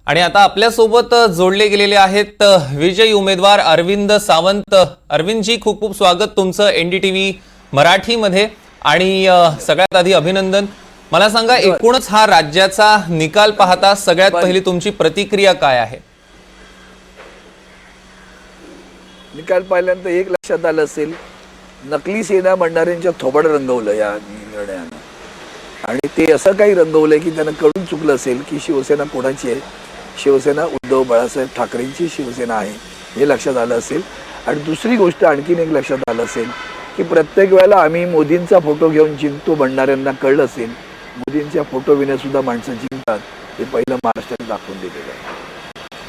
आणि आता आपल्या सोबत जोडले गेलेले आहेत विजयी उमेदवार अरविंद सावंत। अरविंदजी, खूप खूप स्वागत तुमचं एनडीटीव्ही मराठीमध्ये। आणि सगळ्यात आधी अभिनंदन। मला सांगा, एकूणच हा राज्याचा निकाल पाहता सगळ्यात पहिली तुमची प्रतिक्रिया काय आहे? निकाल पाहिल्यानंतर एक लक्षात आलं असेल, नकली सेना म्हणणाऱ्यांच्या थोबड रंगवलं या निर्णयानं। आणि ते असं काही रंगवलंय की त्यांना कळून चुकलं असेल की शिवसेना कोणाची आहे। शिवसेना उद्धव बाळासाहेब ठाकरेंची शिवसेना आहे हे लक्षात आलं असेल। आणि दुसरी गोष्ट आणखीन एक लक्षात आलं असेल की प्रत्येक वेळेला आम्ही मोदींचा फोटो घेऊन जिंकतो म्हणणाऱ्यांना कळलं असेल, मोदींच्या फोटो विना सुद्धा माणसं जिंकतात हे पहिलं महाराष्ट्राने दाखवून दिलेलं आहे।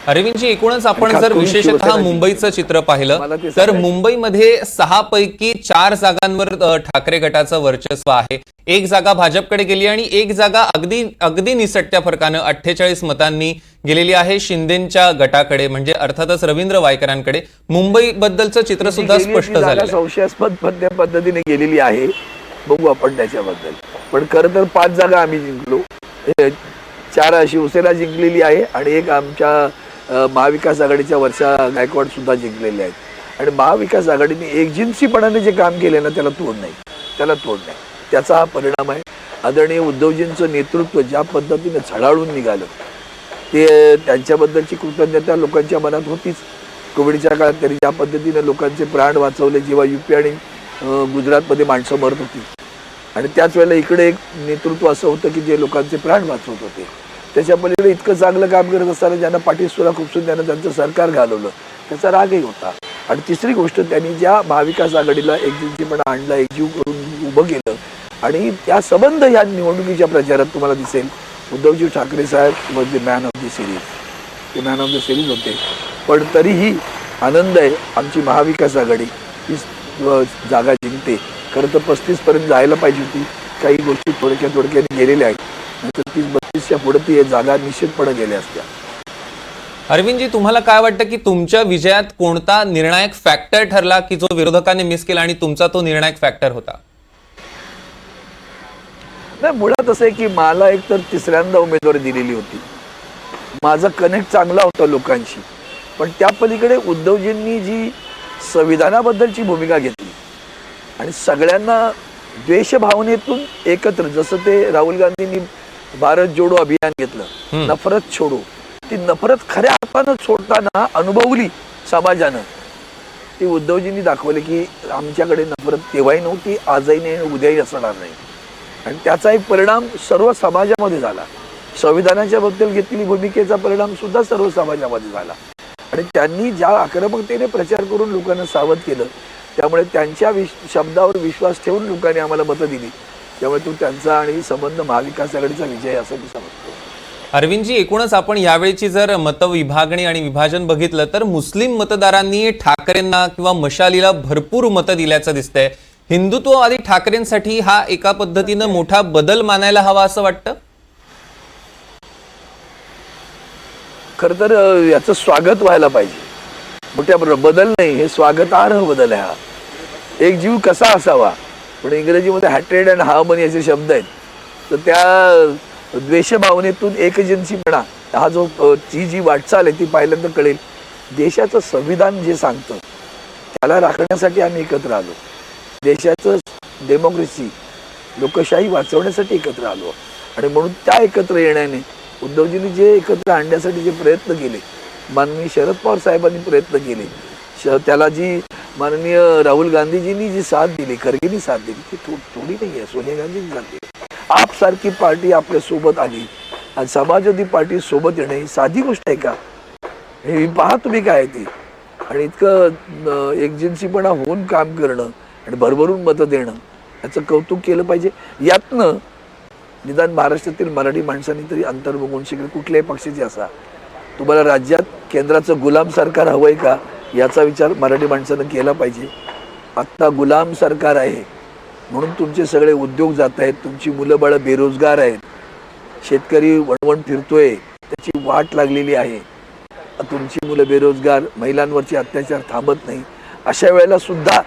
अरविंदजी, एकूणच आपण जर विशेषतः मुंबईचं चित्र पाहिलं तर मुंबईमध्ये 6 पैकी 4 जागांवर ठाकरे गटाचं वर्चस्व आहे। एक जागा भाजपकडे गेली आणि एक जागा अगदी निसटत्या फरकानं 48 मतांनी गेलेली आहे शिंदेंच्या गटाकडे, म्हणजे अर्थातच रवींद्र वायकरांकडे। मुंबईबद्दलचं चित्र सुद्धा स्पष्ट झालं आहे। संशयास्पद पद्धतीने गेलेली आहे, बघू आपण त्याच्याबद्दल। पण खरं तर 5 जागा आम्ही जिंकलो, 4 शिवसेना जिंकलेली आहे आणि एक आमच्या महाविकास आघाडीच्या वर्षा गायकवाड सुद्धा जिंकलेले आहेत। आणि महाविकास आघाडीने एकजिन्सीपणाने जे काम केले ना त्याला तोड नाही, त्याचा हा परिणाम आहे। आदरणीय उद्धवजींचं नेतृत्व ज्या पद्धतीने झळाळून निघालं ते त्यांच्याबद्दलची कृतज्ञता लोकांच्या मनात होतीच। कोविडच्या काळात त्यांनी ज्या पद्धतीने लोकांचे प्राण वाचवले, जेव्हा यूपी आणि गुजरातमध्ये माणसं मरत होती, आणि त्याच वेळेला इकडे एक नेतृत्व असं होतं की जे लोकांचे प्राण वाचवत होते। त्याच्या पलीकडे इतकं चांगलं काम करत असताना ज्यांना पाठीसुरा खुपसून त्यांना त्यांचं सरकार घालवलं, त्याचा रागही होता। आणि तिसरी गोष्ट, त्यांनी ज्या महाविकास आघाडीला एकजिन्सीपणा आणला, एकजीव करून उभं केलं, आणि त्या संबंध या निवडणुकीच्या प्रचारात तुम्हाला दिसेल उद्धवजी ठाकरे साहेब was the man of the series, ते मॅन ऑफ द सिरीज होते। पण तरीही आनंद आहे, आमची महाविकास आघाडी 30 जागा जिंकते। खरं तर 35 पर्यंत जायला पाहिजे होती, काही गोष्टी थोडक्याने गेलेल्या आहेत, नाहीतर 30-32च्या पुढे ती जागा निश्चितपणे गेल्या असत्या। अरविंदजी, तुम्हाला काय वाटतं की तुमच्या विजयात कोणता निर्णायक फॅक्टर ठरला की जो विरोधकांनी मिस केला आणि तुमचा तो निर्णायक फॅक्टर होता? नाही, मुळात असं आहे की मला एक तर तिसऱ्यांदा उमेदवारी दिलेली होती, माझा कनेक्ट चांगला होता लोकांशी। पण त्या पलीकडे उद्धवजींनी जी संविधानाबद्दलची भूमिका घेतली आणि सगळ्यांना द्वेषभावनेतून एकत्र, जसं ते राहुल गांधींनी भारत जोडो अभियान घेतलं, नफरत छोडो, ती नफरत खऱ्या अर्थानं सोडताना अनुभवली समाजानं, ती उद्धवजींनी दाखवले की आमच्याकडे नफरत तेव्हाही नव्हती, आजही नाही, उद्याही असणार नाही। आणि त्याचा एक परिणाम सर्व समाजामध्ये झाला। संविधानाच्या बद्दल घेतलेली भूमिकेचा परिणाम सुद्धा सर्व समाजामध्ये झाला। आणि त्यांनी ज्या आक्रमकतेने प्रचार करून लोकांना सावध केलं, त्यामुळे त्यांच्या शब्दावर विश्वास ठेवून लोकांनी आम्हाला मतं दिली, त्यामुळे तो त्यांचा आणि संबंध महाविकास आघाडीचा विजय असं मी समजतो। अरविंदजी, एकूणच आपण यावेळीची जर मतविभागणी आणि विभाजन बघितलं तर मुस्लिम मतदारांनी ठाकरेंना किंवा मशालीला भरपूर मतं दिल्याचं दिसतंय। हिंदुत्ववादी ठाकरेंसाठी हा एका पद्धतीनं मोठा बदल मानायला हवा असं वाटतं? खरं तर याचं स्वागत व्हायला पाहिजे, मोठ्या बदल नाही, हे स्वागतार्ह बदल आहे हा। एक जीव कसा असावा, पण इंग्रजीमध्ये हॅट्रेड अँड हार्मनी असे शब्द आहेत, तर त्या द्वेषभावनेतून एकजिन्सीपणा हा जो जी वाटचाल आहे ती पाहिल्यानंतर कळेल। देशाचं संविधान जे सांगतं त्याला राखण्यासाठी आम्ही एकत्र आलो, देशाचं डेमोक्रेसी लोकशाही वाचवण्यासाठी एकत्र आलो। आणि म्हणून त्या एकत्र येण्याने उद्धवजींनी जे एकत्र आणण्यासाठी जे प्रयत्न केले, माननीय शरद पवार साहेबांनी प्रयत्न केले, त्याला जी माननीय राहुल गांधीजींनी जी साथ दिली, खरगेंनी साथ दिली, ती थोडी नाही आहे, सोनिया गांधींनी साथ दिली। आप सारखी पार्टी आपल्या सोबत आली आणि समाजवादी पार्टी सोबत येणे ही साधी गोष्ट आहे का? हे पहा तुम्ही काय ती। आणि इतकं एकजिन्सीपणा होऊन काम करणं आणि भरभरून मतं देणं, याचं कौतुक केलं पाहिजे। यातनं निदान महाराष्ट्रातील मराठी माणसांनी तरी अंतर बघून शिकले, कुठल्याही पक्षाचे असा, तुम्हाला राज्यात केंद्राचं गुलाम सरकार हवंय का याचा विचार मराठी माणसानं केला पाहिजे। आत्ता गुलाम सरकार आहे म्हणून तुमचे सगळे उद्योग जात आहेत, तुमची मुलं बाळं बेरोजगार आहेत, शेतकरी वणवण फिरतोय, त्याची वाट लागलेली आहे, तुमची मुलं बेरोजगार, महिलांवरचे अत्याचार थांबत नाही। अशा वेळेला सुद्धा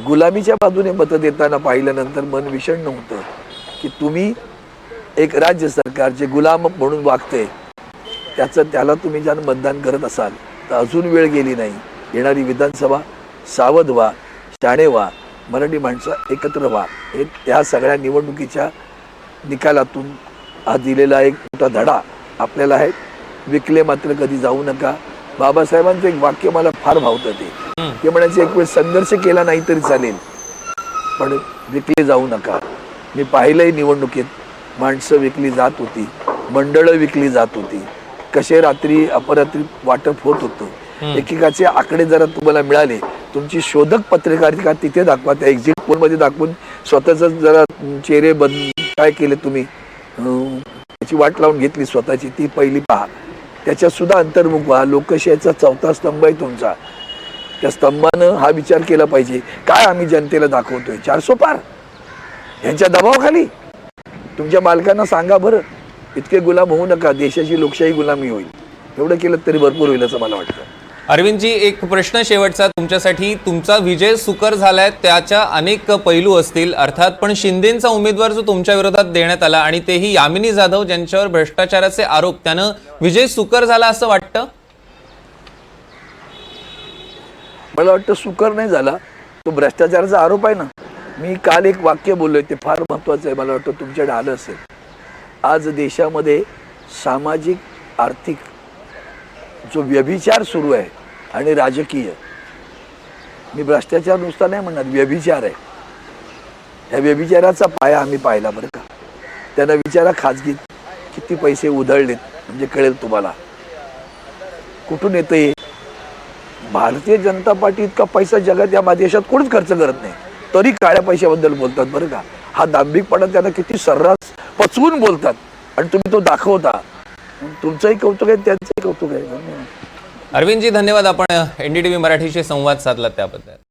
गुलामीच्या बाजूने मतं देताना पाहिल्यानंतर मन विषण्ण होतं की तुम्ही एक राज्य सरकार जे गुलाम म्हणून वागते, त्याला तुम्ही ज्यानं मतदान करत असाल तर अजून वेळ गेली नाही. येणारी विधानसभा सावध व्हा, शाणे व्हा, मराठी माणसं एकत्र व्हा. हे त्या सगळ्या निवडणुकीच्या निकालातून हा दिलेला एक मोठा धडा आपल्याला आहे. विकले मात्र कधी जाऊ नका. बाबासाहेबांचं एक वाक्य मला फार भावतं. ते म्हणायचे एक वेळ संघर्ष केला नाही तरी चालेल पण विकले जाऊ नका. मी पाहिलंय निवडणुकीत माणसं विकली जात होती, मंडळं विकली जात होती, कसे रात्री अपरात्री वाटप होत होतं. एकेकाचे आकडे जरा तुम्हाला मिळाले, तुमची शोधक पत्रकारिता तिथे दाखवा, त्या एक्झिट पोलमध्ये दाखवून स्वतःच जरा चेहरे काय केले तुम्ही, त्याची वाट लावून घेतली स्वतःची, ती पहिली पहा. त्याच्यात सुद्धा अंतर्मुख व्हा. लोकशाहीचा चौथा स्तंभ आहे तुमचा. त्या स्तंभानं हा विचार केला पाहिजे, काय आम्ही जनतेला दाखवतोय. 400 पार यांच्या दबावाखाली तुमच्या मालकांना सांगा बरं, इतके गुलाम होऊ नका, देशाची लोकशाही गुलामी होईल. एवढं केलं तरी भरपूर होईल असं मला वाटतं. अरविंदजी, एक प्रश्न शेवटचा तुमच्यासाठी. तुमचा विजय सुकर झालाय, त्याच्या अनेक पैलू असतील अर्थात, पण शिंदेचा उमेदवार जो तुमच्या विरोधात देण्यात आला आणि तेही यामिनी जाधव ज्यांच्यावर भ्रष्टाचाराचे आरोप, त्यानं विजय सुकर झाला असं वाटतं? मला वाटतं सुकर नाही झाला, तो भ्रष्टाचाराचा आरोप आहे ना. मी काल एक वाक्य बोललोय, ते फार महत्वाचं आहे. मला वाटतं तुमच्याकडे आलं असेल. आज देशामध्ये सामाजिक आर्थिक जो व्यभिचार सुरू आहे आणि राजकीय, मी भ्रष्टाचार नुसता नाही म्हणणार, व्यभिचार आहे. या व्यभिचाराचा पाया आम्ही पाहिला बरं का. त्यांना विचारा खाजगीत किती पैसे उधळलेत, म्हणजे कळेल तुम्हाला कुठून येतं हे. भारतीय जनता पार्टी इतका पैसा जगात या देशात कोणीच खर्च करत नाही, तरी काळ्या पैशाबद्दल बोलतात बरं का. हा दांभिकपणा त्यांना किती सर्रास पचवून बोलतात आणि तुम्ही तो दाखवता. तुमचंही कौतुक आहे, त्यांचंही कौतुक आहे. अरविंदजी, धन्यवाद. आपण NDTV मराठीशी संवाद साधला त्याबद्दल.